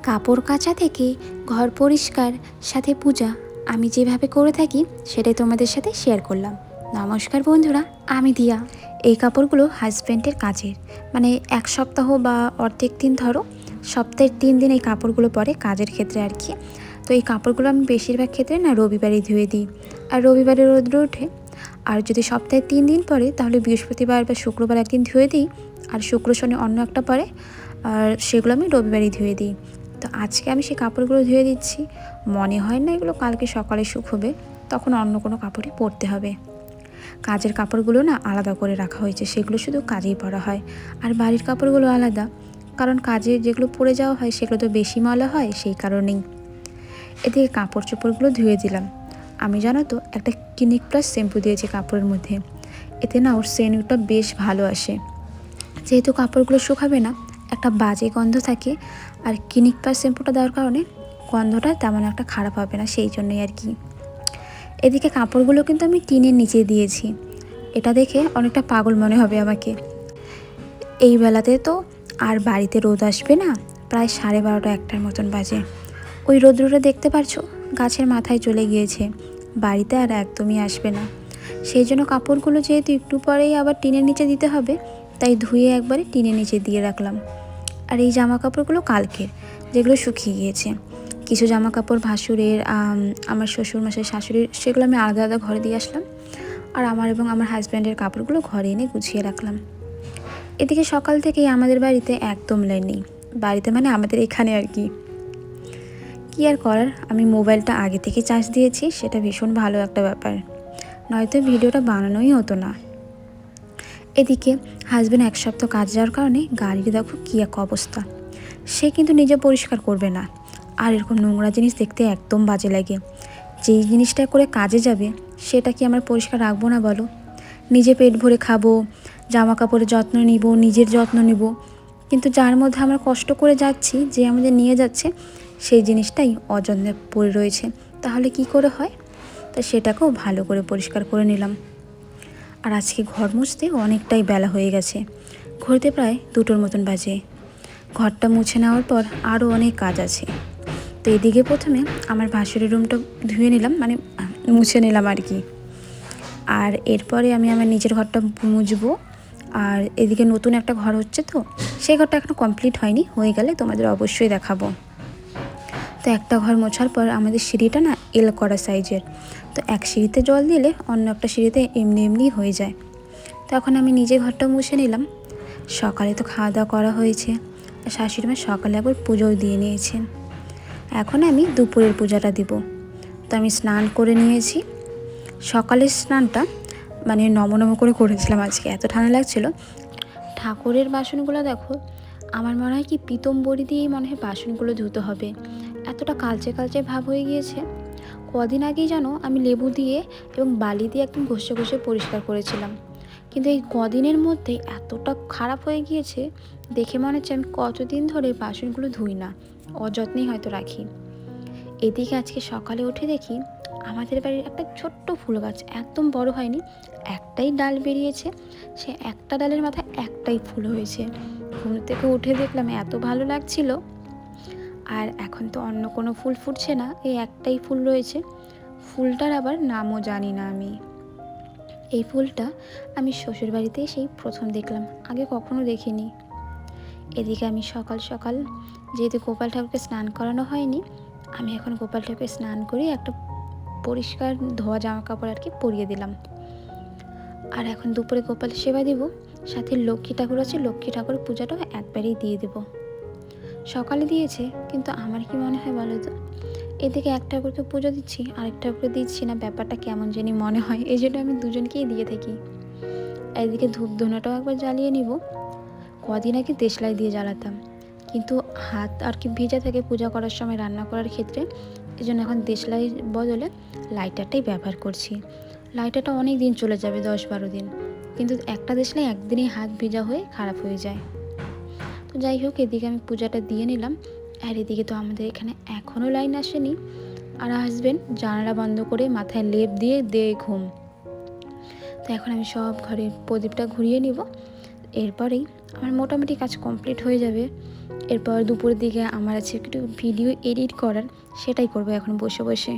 কাপড় কাচা থেকে ঘর পরিষ্কার সাথে পূজা আমি যেভাবে করে থাকি সেটাই তোমাদের সাথে শেয়ার করলাম। নমস্কার বন্ধুরা, আমি দিয়া। এই কাপড়গুলো হাজব্যান্ডের কাজের, মানে এক সপ্তাহ বা অর্ধেক দিন ধরো, সপ্তাহের 3 দিন এই কাপড়গুলো পরে কাজের ক্ষেত্রে আর কি। তো এই কাপড়গুলো আমি বেশিরভাগ ক্ষেত্রে না রবিবারই ধুয়ে দিই, আর রবিবারে রোদ্র ওঠে। আর যদি সপ্তাহে 3 দিন পরে তাহলে বৃহস্পতিবার বা শুক্রবার একদিন ধুয়ে দিই, আর শুক্র শনি অন্য একটা পরে, আর সেগুলো আমি রবিবারই ধুয়ে দিই। তো আজকে আমি সেই কাপড়গুলো ধুয়ে দিচ্ছি। মনে হয় না এগুলো কালকে সকালে শুকোবে, তখন অন্য কোনো কাপড়ই পরতে হবে। কাজের কাপড়গুলো না আলাদা করে রাখা হয়েছে, সেগুলো শুধু কাজেই পরা হয়। আর বাড়ির কাপড়গুলো আলাদা, কারণ কাজের যেগুলো পরে যাওয়া হয় সেগুলো তো বেশি ময়লা হয়, সেই কারণেই। এদিকে কাপড় চোপড়গুলো ধুয়ে দিলাম। আমি জানো তো একটা ক্লিনিক প্লাস শ্যাম্পু দিয়েছি কাপড়ের মধ্যে, এতে না ওর সেন্টটা বেশ ভালো আসে। যেহেতু কাপড়গুলো শুকাবে না, একটা বাজে গন্ধ থাকে, আর ক্লিনিক প্লাস শ্যাম্পুটা দেওয়ার কারণে গন্ধটা তেমন একটা খারাপ হবে না, সেই জন্যই আর কি। এদিকে কাপড়গুলো কিন্তু আমি টিনের নিচে দিয়েছি। এটা দেখে অনেকটা পাগল মনে হবে আমাকে। এই বেলাতে তো আর বাড়িতে রোদ আসবে না, প্রায় 12:30 একটার মতন বাজে। ওই রোদ্রটা দেখতে পারছো গাছের মাথায় চলে গিয়েছে, বাড়িতে আর একদমই আসবে না। সেই জন্য কাপড়গুলো যেহেতু একটু পরেই আবার টিনের নিচে দিতে হবে, তাই ধুয়ে একবারে টিনের নিচে দিয়ে রাখলাম। আর এই জামা কাপড়গুলো কালকের, যেগুলো শুকিয়ে গিয়েছে। কিছু জামা কাপড় ভাসুরের, আমার শ্বশুরমশাই শাশুড়ির, সেগুলো আমি আলাদা আলাদা ঘরে দিয়ে আসলাম। আর আমার এবং আমার হাজব্যান্ডের কাপড়গুলো ঘরে এনে গুছিয়ে রাখলাম। এদিকে সকাল থেকেই আমাদের বাড়িতে একদম লাইন নেই, বাড়িতে মানে আমাদের এখানে আর কি। কী আর করার, আমি মোবাইলটা আগে থেকে চার্জ দিয়েছি, সেটা ভীষণ ভালো একটা ব্যাপার, নয়তো ভিডিওটা বানানোই হতো না। এদিকে হাজব্যান্ড এক সপ্তাহ কাজ যাওয়ার কারণে গাড়ির দেখো কী এক অবস্থা। সে কিন্তু নিজে পরিষ্কার করবে না, আর এরকম নোংরা জিনিস দেখতে একদম বাজে লাগে। যেই জিনিসটা করে কাজে যাবে সেটা কি আমরা পরিষ্কার রাখবো না বলো? নিজে পেট ভরে খাবো, জামা কাপড়ের যত্ন নিব, নিজের যত্ন নিব, কিন্তু যার মধ্যে আমরা কষ্ট করে যাচ্ছি, যে আমাদের নিয়ে যাচ্ছে, সেই জিনিসটাই অযত্নে পড়ে রয়েছে, তাহলে কি করে হয়? তা সেটাকেও ভালো করে পরিষ্কার করে নিলাম। আর আজকে ঘর মুছতে অনেকটাই বেলা হয়ে গেছে, ঘড়িতে প্রায় 2টোর মতন বাজে। ঘরটা মুছে নেওয়ার পর আরও অনেক কাজ আছে। তো এদিকে প্রথমে আমার ভাসুরের রুমটা ধুয়ে নিলাম, মানে মুছে নিলাম আর কি। আর এরপরে আমি আমার নিজের ঘরটা মুছবো। আর এদিকে নতুন একটা ঘর হচ্ছে, তো সেই ঘরটা এখনও কমপ্লিট হয়নি, হয়ে গেলে তোমাদের অবশ্যই দেখাবো। তো একটা ঘর মোছার পর আমাদের সিঁড়িটা না এল করা সাইজের, তো এক সিঁড়িতে জল দিলে অন্য একটা সিঁড়িতে এমনি এমনি হয়ে যায়। তখন আমি নিজে ঘরটা মুছে নিলাম। সকালে তো খাওয়া দাওয়া করা হয়েছে, আর শাশুড়ি মা সকালে একবার পুজোও দিয়ে নিয়েছেন। এখন আমি দুপুরের পূজাটা দিব। তো আমি স্নান করে নিয়েছি। সকালের স্নানটা মানে নম করে করেছিলাম আজকে, এত ঠান্ডা লাগছিল। ঠাকুরের বাসনগুলো দেখো, আমার মনে হয় কি পিতম্বরী দিয়েই মনে হয় বাসনগুলো ধুতে হবে, এতটা কালচে কালচে ভাব হয়ে গিয়েছে। কদিন আগেই জানো আমি লেবু দিয়ে এবং বালি দিয়ে একদম ঘষে ঘষে পরিষ্কার করেছিলাম, কিন্তু এই কদিনের মধ্যেই এতটা খারাপ হয়ে গিয়েছে, দেখে মনে হচ্ছে আমি কতদিন ধরে বাসনগুলো ধুই না, অযত্নেই হয়তো রাখি। এদিকে আজকে সকালে উঠে দেখি আমাদের বাড়ির একটা ছোট্ট ফুল গাছ, একদম বড় হয়নি, একটাই ডাল বেরিয়েছে, সে একটা ডালের মাথায় একটাই ফুল হয়েছে। ঘুম থেকে উঠে দেখলাম এত ভালো লাগছিল। আর এখন তো অন্য কোনো ফুল ফুটছে না, এই একটাই ফুল রয়েছে। ফুলটার আবার নামও জানি না আমি। এই ফুলটা আমি শ্বশুরবাড়িতে সেই প্রথম দেখলাম, আগে কখনো দেখিনি। এদিকে আমি সকাল সকাল, যেহেতু গোপাল ঠাকুরকে স্নান করানো হয়নি, আমি এখন গোপাল ঠাকুরকে স্নান করে একটা পরিষ্কার ধোয়া জামা কাপড় আর কি পরিয়ে দিলাম। আর এখন দুপুরে গোপালের সেবা দিব, সাথে লক্ষ্মী ঠাকুর আছে, লক্ষ্মী ঠাকুরের পূজাটাও একবারেই দিয়ে দেব। সকালে দিয়েছে, কিন্তু আমার কি মনে হয় বলো তো, এদিকে এক ঠাকুরকে পুজো দিচ্ছি, আরেক ঠাকুরকে দিচ্ছি না, ব্যাপারটা কেমন জানি মনে হয়, এই জন্য আমি দুজনকেই দিয়ে থাকি। এদিকে ধূপ ধুনাটাও একবার জ্বালিয়ে নিব। কদিন আগে দেশলাই দিয়ে জ্বালাতাম, কিন্তু হাত আর কি ভেজা থাকে পূজা করার সময়, রান্না করার ক্ষেত্রে, এই জন্য এখন দেশলাই বদলে লাইটারটাই ব্যবহার করছি। লাইটারটা অনেক দিন চলে যাবে, 10-12 দিন, কিন্তু একটা দেশলাই একদিনেই হাত ভেজা হয়ে খারাপ হয়ে যায়। তো যাই হোক, এদিকে আমি পূজাটা দিয়ে নিলাম। আর এদিকে তো আমাদের এখানে এখনও লাইন আসেনি, আর হাজবেন্ড জানালা বন্ধ করে মাথায় লেপ দিয়ে দে ঘুম। তো এখন আমি সব ঘরের প্রদীপটা ঘুরিয়ে নিব, এরপরেই আমার মোটামুটি কাজ কমপ্লিট হয়ে যাবে। এরপর দুপুরের দিকে আমার আছে একটু ভিডিও এডিট করার, সেটাই করবো এখন বসে বসে।